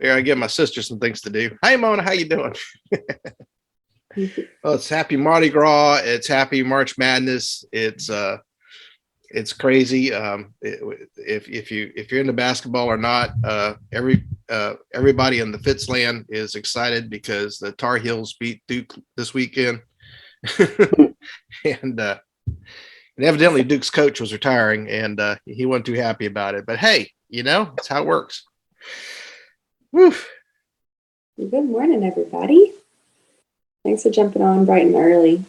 Here, I give my sister some things to do. Hey, Mona, how you doing? Well, it's happy Mardi Gras. It's happy March Madness. It's crazy. If you're into basketball or not, everybody in the Fitz land is excited because the Tar Heels beat Duke this weekend, and evidently Duke's coach was retiring, and he wasn't too happy about it. But hey, that's how it works. Woo. Good morning, everybody. Thanks for jumping on bright and early.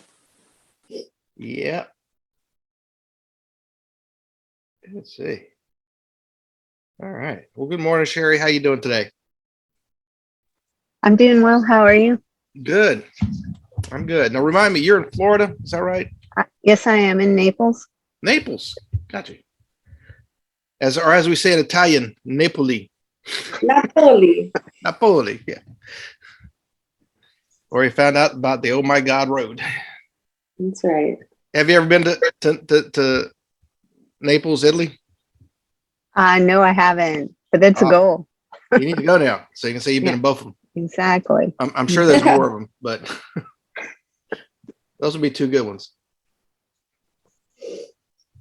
Yeah. Let's see. All right. Well, good morning, Sherry. How you doing today? I'm doing well. How are you? Good. I'm good. Now, remind me, you're in Florida. Is that right? Yes, I am in Naples. Naples. Gotcha. As we say in Italian, Napoli. Napoli. Napoli. Yeah. Where we found out about the Oh My God Road. That's right. Have you ever been to Naples, Italy? No, I haven't, but that's a goal. You need to go now, so you can say you've been in both of them. Exactly. I'm sure there's more of them, but those would be two good ones.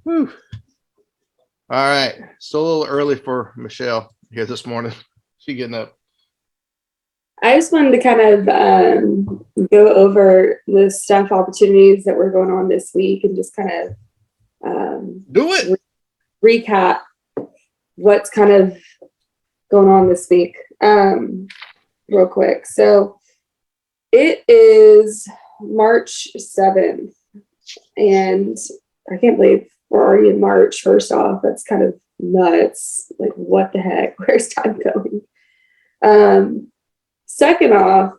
Whew. All right. Still a little early for Michelle here this morning. She getting up. I just wanted to kind of go over the staff opportunities that were going on this week and just kind of do it. Recap what's kind of going on this week real quick. So it is March 7th, and I can't believe we're already in March. First off, that's kind of nuts. Like, what the heck? Where's time going? Second off,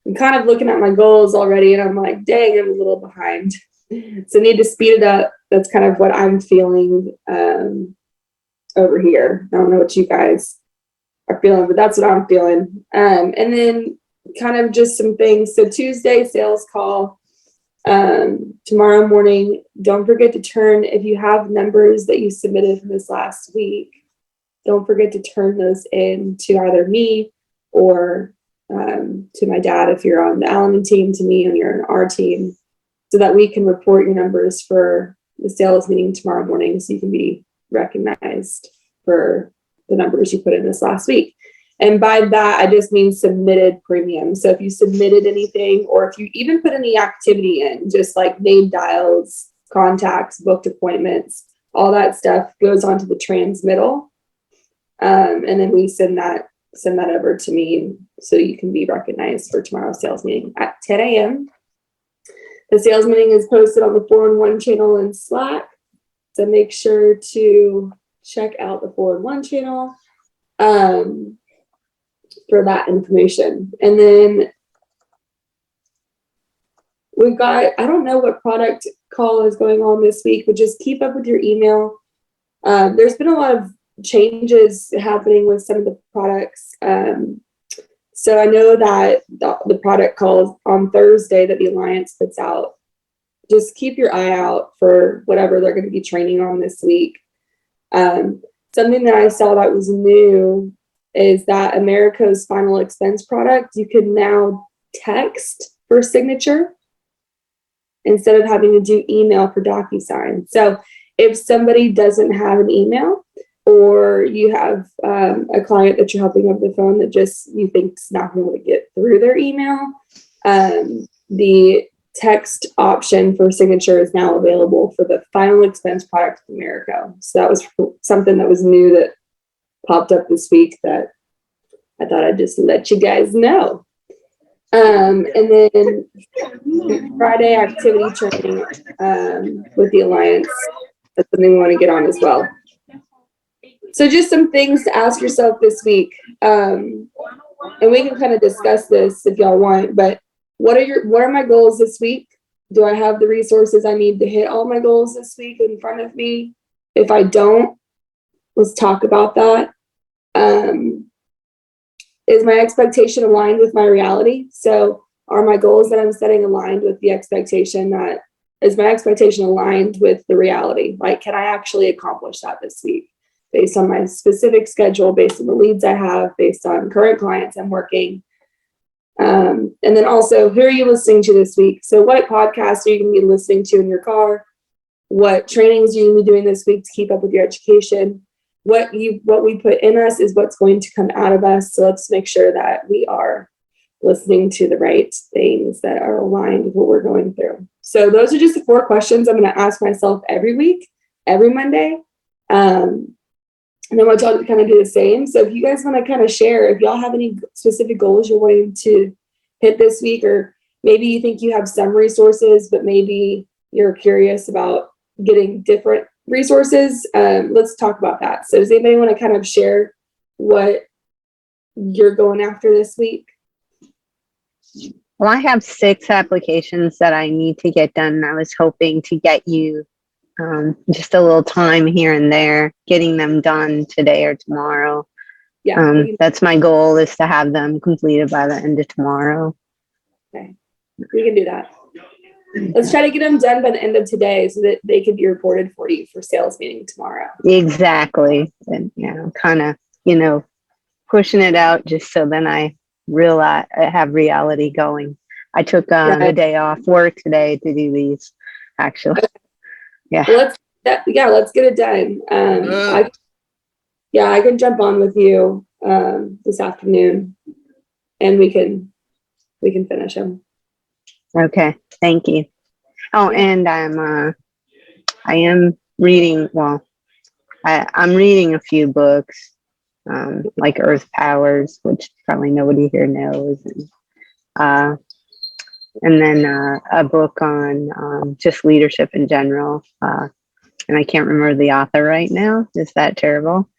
I'm kind of looking at my goals already, and I'm like, dang, I'm a little behind. So I need to speed it up. That's kind of what I'm feeling over here. I don't know what you guys are feeling, but that's what I'm feeling. And then kind of just some things. So Tuesday, sales call. Tomorrow morning, don't forget to if you have numbers that you submitted from this last week, don't forget to turn those in to either me or to my dad if you're on the Alleman team, to me when you're on our team, so that we can report your numbers for the sales meeting tomorrow morning, so you can be recognized for the numbers you put in this last week. And by that, I just mean submitted premium. So if you submitted anything, or if you even put any activity in, just like name dials, contacts, booked appointments, all that stuff goes onto the transmittal. And then we send that over to me so you can be recognized for tomorrow's sales meeting at 10 a.m. The sales meeting is posted on the 411 channel in Slack. So make sure to check out the 411 channel for that information. And then we've got, I don't know what product call is going on this week, but just keep up with your email. There's been a lot of changes happening with some of the products. So I know that the product calls on Thursday that the Alliance puts out, just keep your eye out for whatever they're going to be training on this week. Something that I saw that was new is that America's final expense product, you can now text for signature instead of having to do email for DocuSign. So if somebody doesn't have an email, or you have a client that you're helping over the phone that just you think is not going to get through their email, the text option for signature is now available for the final expense product of America. So that was something that was new that popped up this week that I thought I'd just let you guys know. And then Friday activity training with the Alliance. That's something we want to get on as well. So just some things to ask yourself this week. And we can kind of discuss this if y'all want, but what are my goals this week? Do I have the resources I need to hit all my goals this week in front of me? If I don't, let's talk about that. Is my expectation aligned with my reality? So are my goals that I'm setting aligned with the expectation that is my expectation aligned with the reality? Like, can I actually accomplish that this week based on my specific schedule, based on the leads I have, based on current clients I'm working? And then also, who are you listening to this week? So what podcasts are you going to be listening to in your car? What trainings are you going to be doing this week to keep up with your education? What we put in us is what's going to come out of us. So let's make sure that we are listening to the right things that are aligned with what we're going through. So those are just the 4 questions I'm going to ask myself every week, every Monday. And then I want y'all to kind of do the same. So if you guys want to kind of share, if y'all have any specific goals you're wanting to hit this week, or maybe you think you have some resources, but maybe you're curious about getting different resources, let's talk about that. So does anybody want to kind of share what you're going after this week? Well, I have 6 applications that I need to get done. I was hoping to get you just a little time here and there, getting them done today or tomorrow. Yeah, That's my goal, is to have them completed by the end of tomorrow. okay, we can do that. Let's try to get them done by the end of today so that they can be reported for you for sales meeting tomorrow. Exactly. And kind of, pushing it out just so then I realize I have reality going. I took the day off work today to do these, actually. Yeah. Let's get it done. I can jump on with you this afternoon, and we can finish them. Okay, thank you. Oh, and I am reading. Well, I'm reading a few books, like Earth Powers, which probably nobody here knows, and then a book on just leadership in general. And I can't remember the author right now. Is that terrible?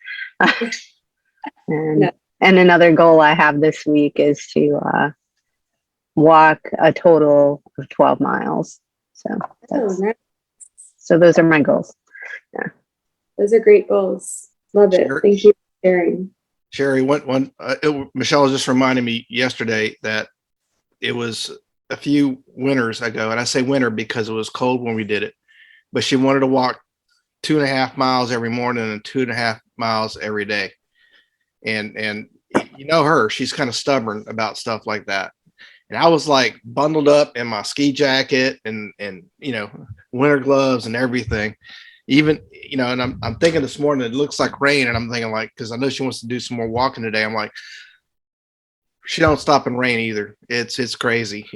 And another goal I have this week is to walk a total of 12 miles. So so those are my goals. Yeah. Those are great goals. Love it. Thank you for sharing. Sherry, Michelle just reminded me yesterday that it was a few winters ago, and I say winter because it was cold when we did it, but she wanted to walk 2.5 miles every morning and 2.5 miles every day. And you know her, she's kind of stubborn about stuff like that. And I was like bundled up in my ski jacket and winter gloves and everything. Even, and I'm thinking this morning, it looks like rain, and I'm thinking, like, because I know she wants to do some more walking today. I'm like, she don't stop in rain either. It's crazy.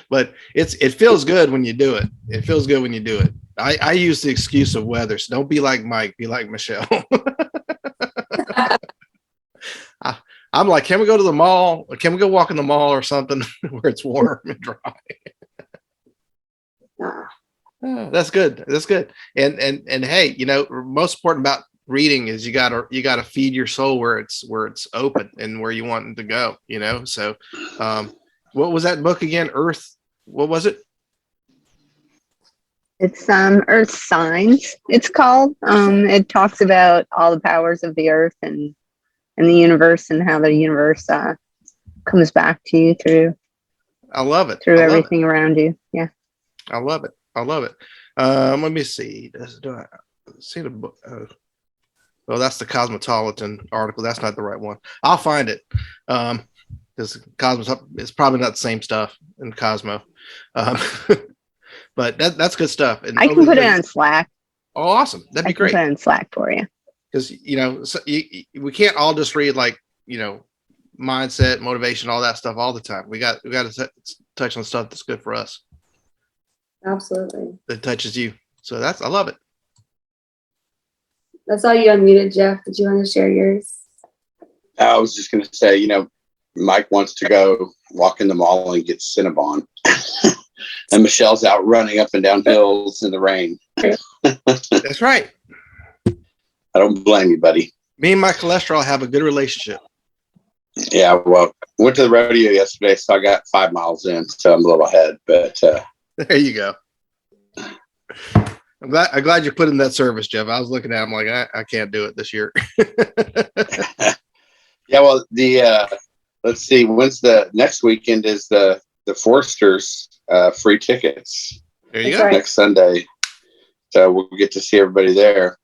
But it feels good when you do it. It feels good when you do it. I use the excuse of weather. So don't be like Mike, be like Michelle. I'm like, can we go to the mall? Or can we go walk in the mall or something where it's warm and dry? That's good. That's good. And hey, most important about reading is you gotta feed your soul where it's open and where you want it to go. So what was that book again? Earth. What was it? It's Earth Signs, it's called. It talks about all the powers of the earth and the universe, and how the universe comes back to you through. I love it. Through everything around you. Yeah. I love it. Let me see. Do I see the book? Well, that's the Cosmopolitan article. That's not the right one. I'll find it. Because Cosmo, it's probably not the same stuff in Cosmo. But that's good stuff. And I can put it on Slack. Oh, awesome. That'd be great. I can put it on Slack for you. Because, we can't all just read mindset, motivation, all that stuff all the time. We got to touch on stuff that's good for us. Absolutely. That touches you. So I love it. That's all you unmuted, Jeff. Did you want to share yours? I was just going to say, Mike wants to go walk in the mall and get Cinnabon. And Michelle's out running up and down hills in the rain. That's right. I don't blame you, buddy. Me and my cholesterol have a good relationship. Yeah, well, went to the rodeo yesterday, so I got 5 miles in, so I'm a little ahead. But there you go. I'm glad you put in that service, Jeff. I was looking at him like I can't do it this year. Yeah, well, let's see. When's the next weekend? Is the the Foresters free tickets There you That's go. right. next Sunday. So we'll get to see everybody there.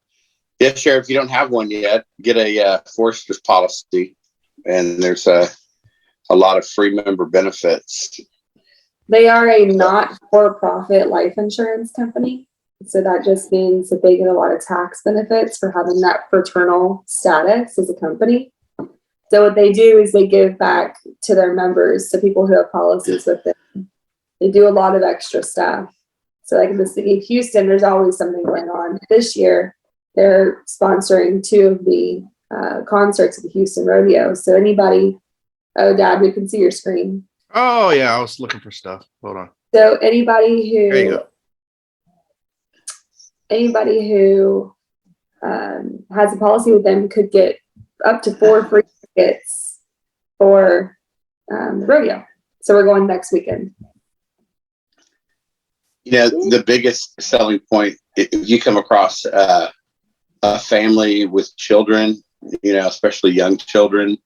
Yeah, Sheriff, if you don't have one yet, get a Foresters policy. And there's a lot of free member benefits. They are a not-for-profit life insurance company. So that just means that they get a lot of tax benefits for having that fraternal status as a company. So what they do is they give back to their members, so people who have policies with them. They do a lot of extra stuff. So like in the city of Houston, there's always something going on. This year, they're sponsoring 2 of the concerts at the Houston Rodeo. So anybody, oh, Dad, we can see your screen. Oh yeah, I was looking for stuff. Hold on. So anybody There you who has a policy with them could get up to 4 free tickets for the rodeo. So we're going next weekend. You know, the biggest selling point, if you come across a family with children, you know, especially young children,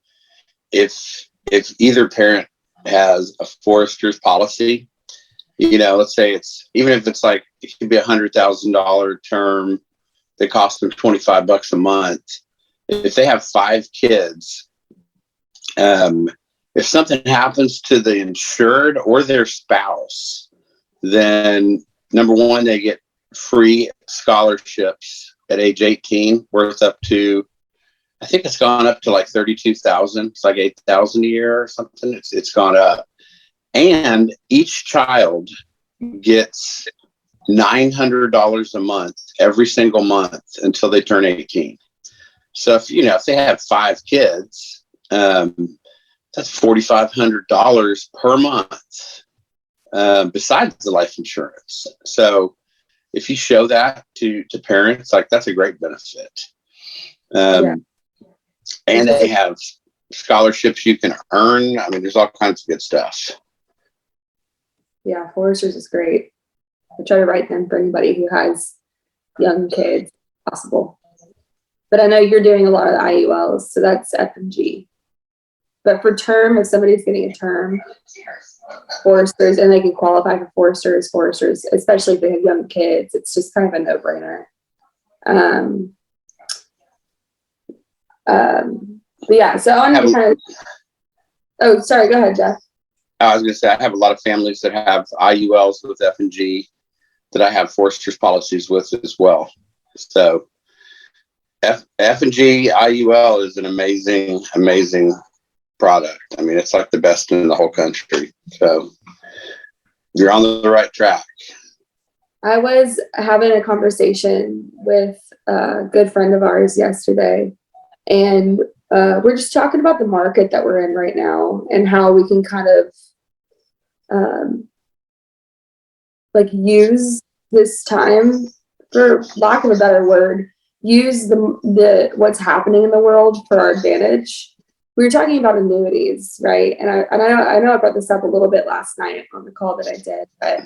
if either parent has a Forester's policy, you know, let's say it's, even if it's like, it could be $100,000 term that costs them $25 a month. If they have 5 kids, if something happens to the insured or their spouse, then number one, they get free scholarships at age 18 worth up to, I think it's gone up to like 32,000. It's like 8,000 a year or something. It's gone up. And each child gets $900 a month every single month until they turn 18. So if they have 5 kids, that's $4,500 per month, besides the life insurance. So if you show that to parents, like, that's a great benefit. And they have scholarships you can earn. I mean, there's all kinds of good stuff. Yeah, Foresters is great. I try to write them for anybody who has young kids, if possible. But I know you're doing a lot of the IULs, so that's F&G. But for term, if somebody's getting a term, Foresters, and they can qualify for Foresters, especially if they have young kids, it's just kind of a no-brainer. But yeah, so I want to kind of. Oh, sorry. Go ahead, Jeff. I was going to say, I have a lot of families that have IULs with F&G that I have Foresters policies with as well. So F&G IUL is an amazing, amazing product. I mean, it's like the best in the whole country. So you're on the right track. I was having a conversation with a good friend of ours yesterday, and we're just talking about the market that we're in right now and how we can kind of like use this time, for lack of a better word, use the what's happening in the world for our advantage. We were talking about annuities, right? And I know I brought this up a little bit last night on the call that I did, but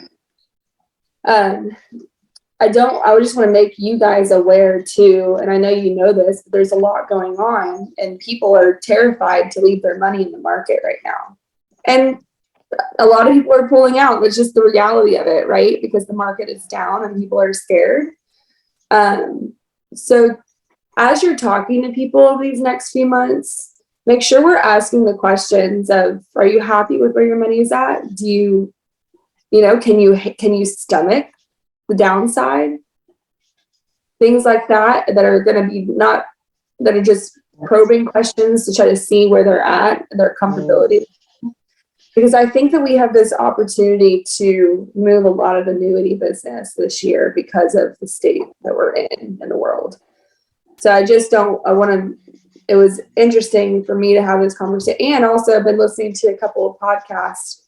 I just want to make you guys aware too, and I know you know this, but there's a lot going on and people are terrified to leave their money in the market right now. And a lot of people are pulling out. It's just the reality of it, right? Because the market is down and people are scared. So as you're talking to people these next few months, make sure we're asking the questions of, are you happy with where your money is at? Do you can you stomach the downside? Things like that are going to be that are just probing questions to try to see where they're at, their comfortability. Because I think that we have this opportunity to move a lot of annuity business this year because of the state that we're in the world. So it was interesting for me to have this conversation. And also I've been listening to a couple of podcasts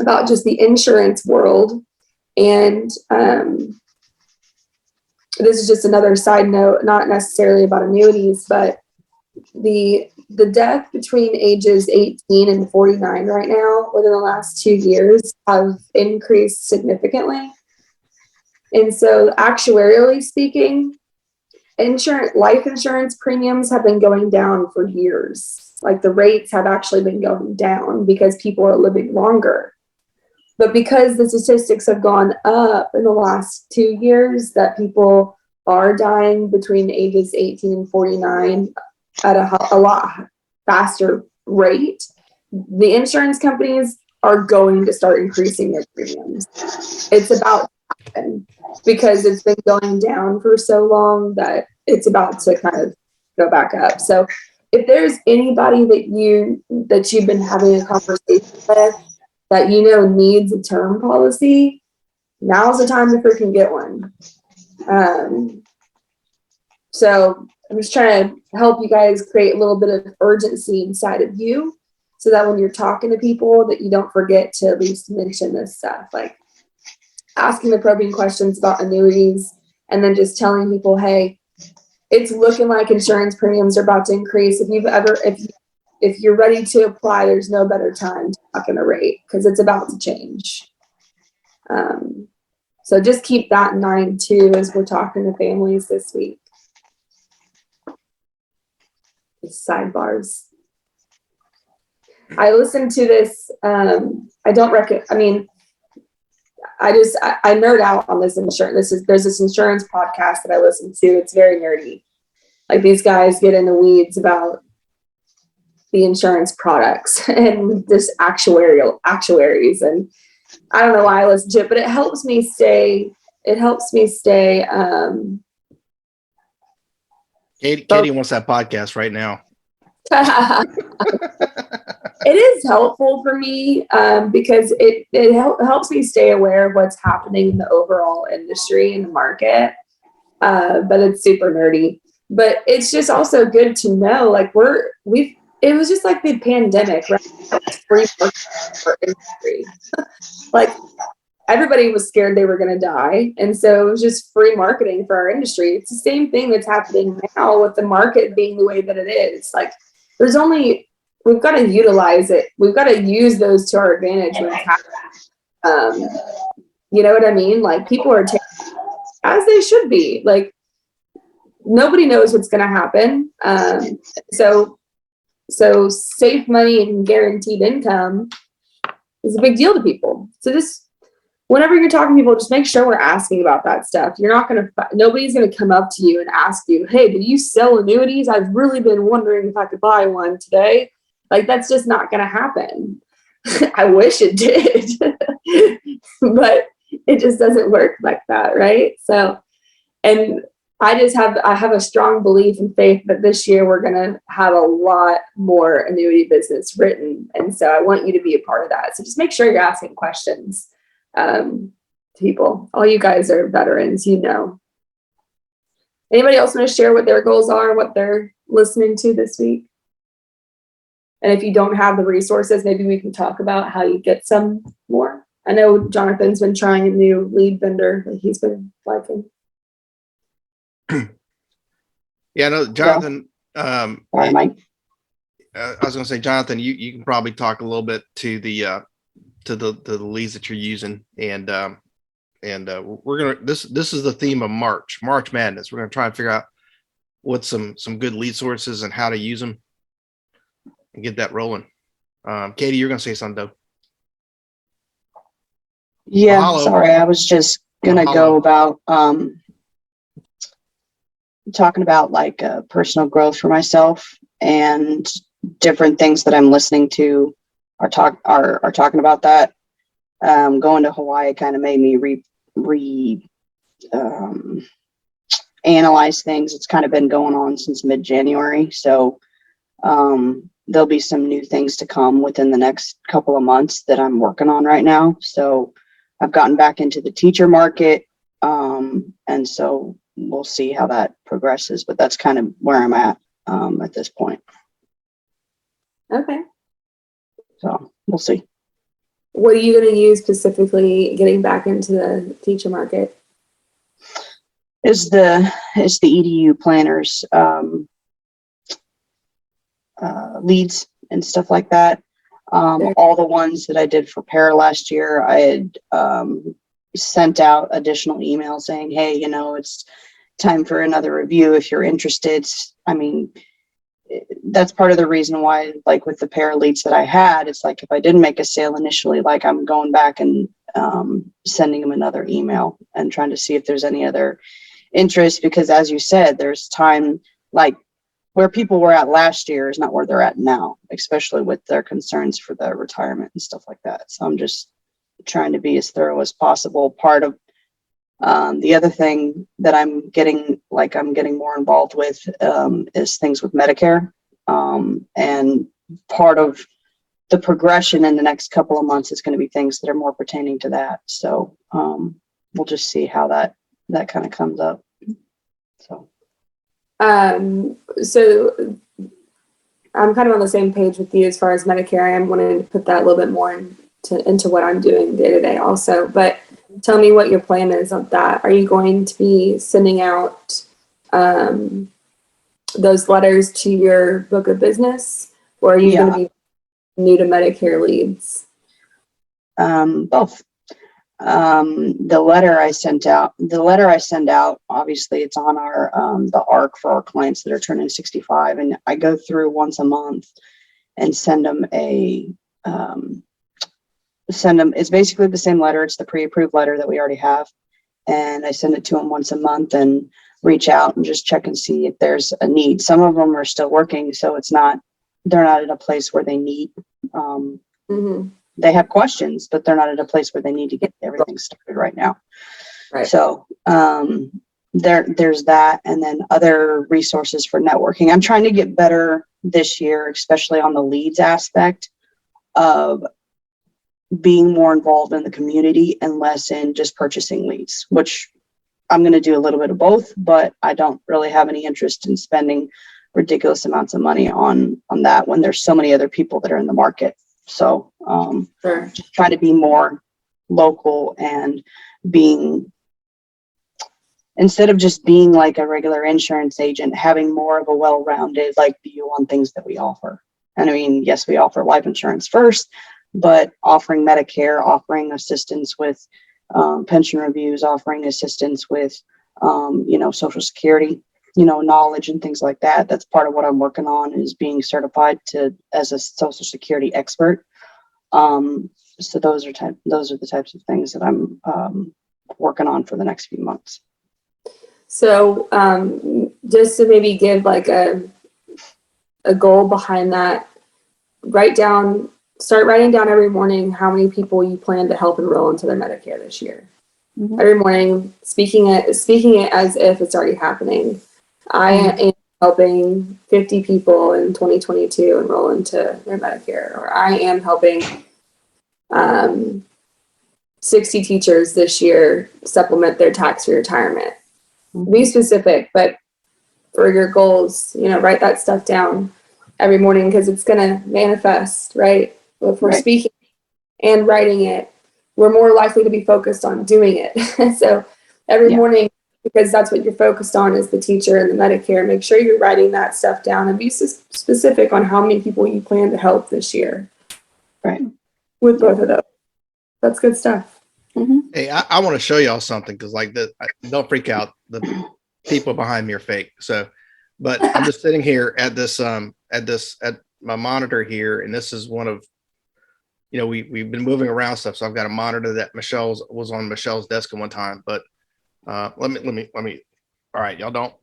about just the insurance world. And this is just another side note, not necessarily about annuities, but the death between ages 18 and 49 right now within the last 2 years have increased significantly. And so actuarially speaking, life insurance premiums have been going down for years. Like the rates have actually been going down because people are living longer. But because the statistics have gone up in the last 2 years, that people are dying between ages 18 and 49 at a lot faster rate, the insurance companies are going to start increasing their premiums. It's about to happen because it's been going down for so long that it's about to kind of go back up. So if there's anybody that you've been having a conversation with that you know needs a term policy, now's the time to freaking get one. So I'm just trying to help you guys create a little bit of urgency inside of you so that when you're talking to people that you don't forget to at least mention this stuff, like asking the probing questions about annuities and then just telling people, hey, it's looking like insurance premiums are about to increase. If you're ready to apply, there's no better time to lock in a rate because it's about to change. So just keep that in mind too as we're talking to families this week. Sidebars. I listened to this. I nerd out on this insurance. There's this insurance podcast that I listen to. It's very nerdy. Like these guys get in the weeds about the insurance products and this actuaries. And I don't know why I listen to it, but it helps me stay. Katie wants that podcast right now. It is helpful for me because it helps me stay aware of what's happening in the overall industry and the market. But it's super nerdy. But it's just also good to know, like it was just like the pandemic, right? Free for industry. Like everybody was scared they were going to die. And so it was just free marketing for our industry. It's the same thing that's happening now with the market being the way that it is. Like we've got to utilize it. We've got to use those to our advantage when it's happening. You know what I mean? Like people are taking as they should be. Like nobody knows what's going to happen. So safe money and guaranteed income is a big deal to people. So just whenever you're talking to people, just make sure we're asking about that stuff. Nobody's going to come up to you and ask you, hey, do you sell annuities? I've really been wondering if I could buy one today. Like, that's just not going to happen. I wish it did, but it just doesn't work like that. Right. So, and I have a strong belief and faith that this year we're going to have a lot more annuity business written. And so I want you to be a part of that. So just make sure you're asking questions. People, all you guys are veterans, Anybody else want to share what their goals are, what they're listening to this week? And if you don't have the resources, maybe we can talk about how you get some more. I know Jonathan's been trying a new lead vendor that he's been liking. Yeah, no, Jonathan. Sorry, Mike. I was going to say, Jonathan, you can probably talk a little bit to the leads that you're using, and we're gonna this is the theme of March Madness. We're gonna try and figure out what's some good lead sources and how to use them and get that rolling. Katie, you're gonna say something though. Yeah, Mahalo. sorry, I was just gonna go about talking about like personal growth for myself and different things that I'm listening to are talking about that. Going to Hawaii kind of made me analyze things. It's kind of been going on since mid-January, so there'll be some new things to come within the next couple of months that I'm working on right now. So I've gotten back into the teacher market, and so we'll see how that progresses, but that's kind of where I'm at this point. Okay. So we'll see. What are you going to use specifically getting back into the teacher market? Is the EDU planners, leads and stuff like that. All the ones that I did for para last year, I had sent out additional emails saying, hey, it's time for another review if you're interested. I mean, that's part of the reason why, like with the pair of leads that I had, it's like if I didn't make a sale initially, like I'm going back and sending them another email and trying to see if there's any other interest, because as you said, there's time, like where people were at last year is not where they're at now, especially with their concerns for their retirement and stuff like that. So I'm just trying to be as thorough as possible. Part of the other thing that I'm getting more involved with is things with Medicare. And part of the progression in the next couple of months is going to be things that are more pertaining to that. So we'll just see how that kind of comes up. So I'm kind of on the same page with you as far as Medicare. I am wanting to put that a little bit more into what I'm doing day to day also. But tell me what your plan is on that. Are you going to be sending out those letters to your book of business, or are you going to be new to Medicare leads? Both. The letter I send out, obviously it's on our, the ARC for our clients that are turning 65. And I go through once a month and send them it's basically the same letter. It's the pre-approved letter that we already have. And I send it to them once a month and reach out and just check and see if there's a need. Some of them are still working, so they're not in a place where they need, they have questions, but they're not at a place where they need to get everything started right now. Right. So there's that, and then other resources for networking. I'm trying to get better this year, especially on the leads aspect of being more involved in the community and less in just purchasing leads, which I'm going to do a little bit of both, but I don't really have any interest in spending ridiculous amounts of money on that when there's so many other people that are in the market. So Sure. just trying to be more local and instead of just being like a regular insurance agent, having more of a well-rounded view on things that we offer. And I mean, yes, we offer life insurance first, but offering Medicare, offering assistance with pension reviews, offering assistance with Social Security, knowledge and things like that. That's part of what I'm working on, is being certified as a Social Security expert. So those are the types of things that I'm working on for the next few months. So just to maybe give a goal behind that, start writing down every morning how many people you plan to help enroll into their Medicare this year. Mm-hmm. Every morning, speaking it as if it's already happening. I am helping 50 people in 2022 enroll into their Medicare, or I am helping 60 teachers this year supplement their tax-free retirement. Mm-hmm. Be specific, but for your goals, write that stuff down every morning, because it's going to manifest, right? If we're speaking and writing it, we're more likely to be focused on doing it. So every morning, because that's what you're focused on as the teacher and the Medicare, make sure you're writing that stuff down and be specific on how many people you plan to help this year. Right. With both of those. That's good stuff. Mm-hmm. Hey, I want to show y'all something, because don't freak out. The people behind me are fake. So, but I'm just sitting here at my monitor here, and this is one of, we've been moving around stuff. So I've got a monitor that was on Michelle's desk at one time, but let me, all right, y'all don't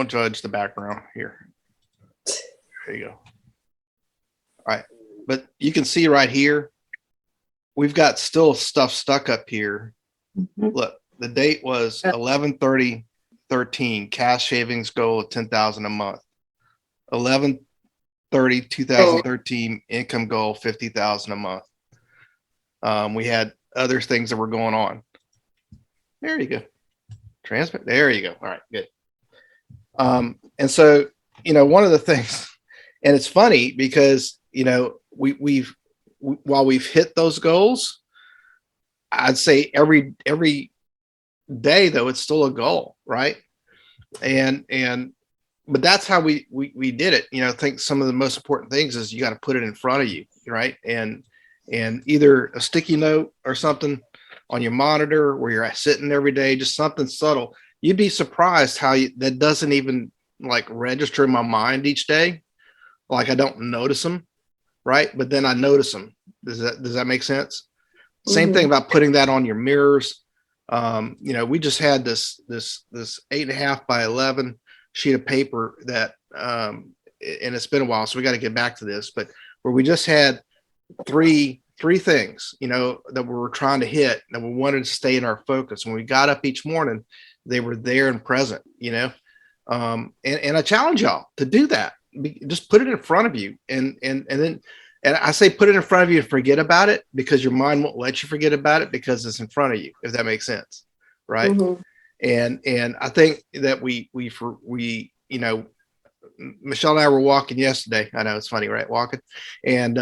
judge the background here. There you go. All right. But you can see right here, we've got still stuff stuck up here. Mm-hmm. Look, the date was 11/30/13, cash savings goal of $10,000 a month. 11/30/2013, income goal $50,000 a month. We had other things that were going on. There you go. Transmit. There you go. All right, good. And so, one of the things, and it's funny because, while we've hit those goals, I'd say every day though, it's still a goal, right? But that's how we did it. I think some of the most important things is you got to put it in front of you, right? And either a sticky note or something on your monitor where you're sitting every day, just something subtle. You'd be surprised how that doesn't even register in my mind each day. like I don't notice them, right? But then I notice them. Does that make sense? Same thing about putting that on your mirrors. We just had this 8.5 by 11 sheet of paper that, and it's been a while, so we got to get back to this, but where we just had three things, that we were trying to hit, that we wanted to stay in our focus. When we got up each morning, they were there and present, and I challenge y'all to do that. Just put it in front of you, and then, and I say put it in front of you and forget about it, because your mind won't let you forget about it because it's in front of you, if that makes sense, right? And I think that we Michelle and I were walking yesterday. I know it's funny, right? Walking, and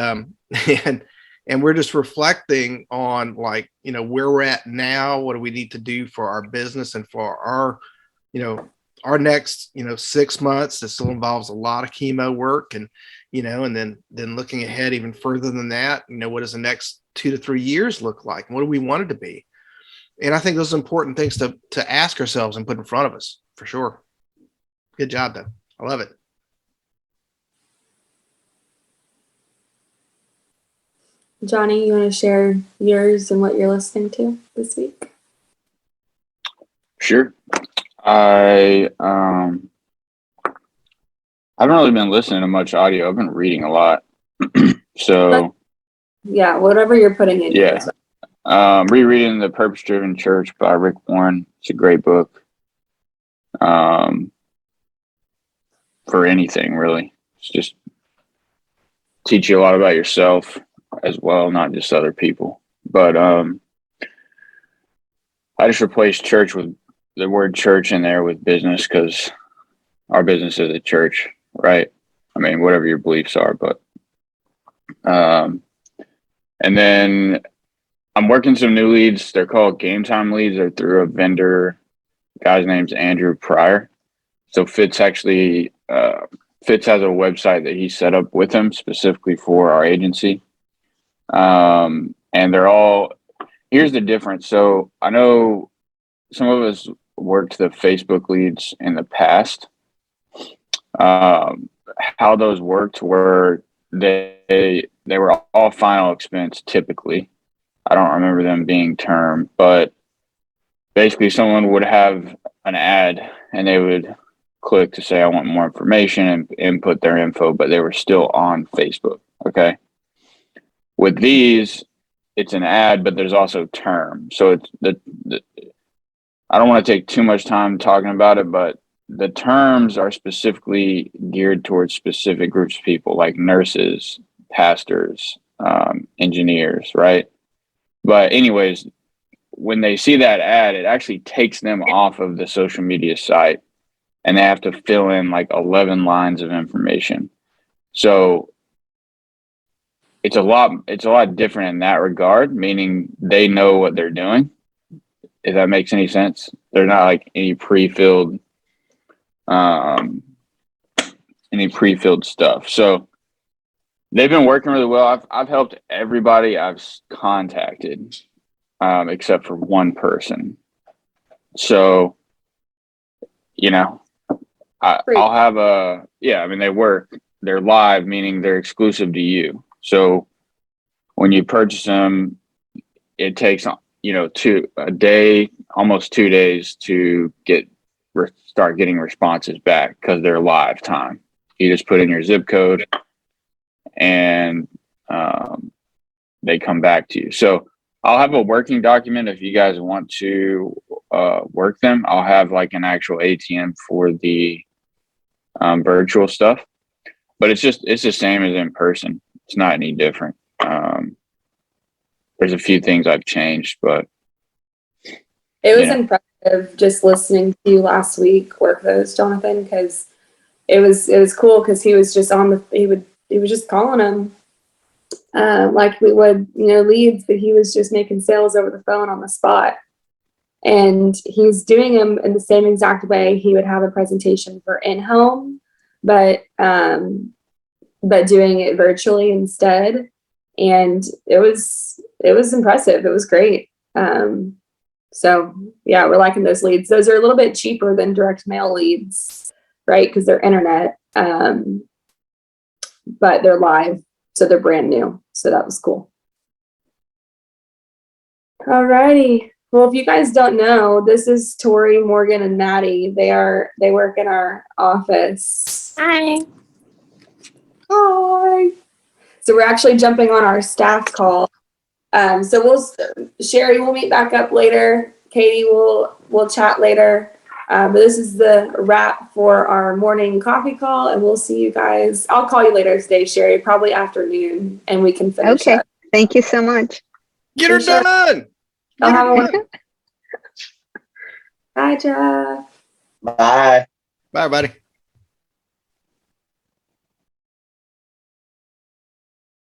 and we're just reflecting on, like, where we're at now. What do we need to do for our business and for our next 6 months? That still involves a lot of chemo work, and and then looking ahead even further than that. What does the next 2 to 3 years look like? What do we want it to be? And I think those are important things to ask ourselves and put in front of us, for sure. Good job, though. I love it. Johnny, you want to share yours and what you're listening to this week? Sure. I haven't really been listening to much audio. I've been reading a lot. So yeah, whatever you're putting in. Yeah. Rereading The Purpose Driven Church by Rick Warren. It's a great book. For anything, really. It's just teach you a lot about yourself as well, not just other people. But I just replaced church with the word church in there with business, because our business is a church, right? I mean, whatever your beliefs are, but and then I'm working some new leads. They're called game time leads. They're through a vendor. The guy's name's Andrew Pryor. So Fitz has a website that he set up with him specifically for our agency. And they're all, here's the difference. So I know some of us worked the Facebook leads in the past. How those worked were they were all final expense typically. I don't remember them being term, but basically someone would have an ad and they would click to say, I want more information, and input their info, but they were still on Facebook. Okay. With these, it's an ad, but there's also term. So it's I don't want to take too much time talking about it, but the terms are specifically geared towards specific groups of people, like nurses, pastors, engineers, right? But anyways, when they see that ad, it actually takes them off of the social media site, and they have to fill in like 11 lines of information. So it's a lot different in that regard, meaning they know what they're doing. If that makes any sense. They're not like any pre-filled stuff. So they've been working really well. I've helped everybody I've contacted, except for one person. So, I'll have they're live, meaning they're exclusive to you. So when you purchase them, it takes, almost 2 days to start getting responses back, because they're live time. You just put in your zip code and they come back to you. So I'll have a working document if you guys want to work them. I'll have like an actual ATM for the virtual stuff, but it's the same as in person. It's not any different. There's a few things I've changed, but it was impressive just listening to you last week work those, Jonathan, because it was cool, because he was just he was just calling them like we would, leads, but he was just making sales over the phone on the spot. And he's doing them in the same exact way he would have a presentation for in-home, but doing it virtually instead. And it was impressive. It was great. So yeah, we're liking those leads. Those are a little bit cheaper than direct mail leads, right? Because they're internet. but they're live, so they're brand new. So that was cool. Alrighty. Well, if you guys don't know, this is Tori, Morgan, and Maddie. They work in our office. Hi. Hi. So we're actually jumping on our staff call. So Sherry, we'll meet back up later. Katie, we'll chat later. But this is the wrap for our morning coffee call, and we'll see you guys. I'll call you later today, Sherry, probably afternoon, and we can finish Okay. up. Thank you so much. Get her For sure. done. I'll Get have her a done. Bye, Jeff. Bye. Bye, buddy.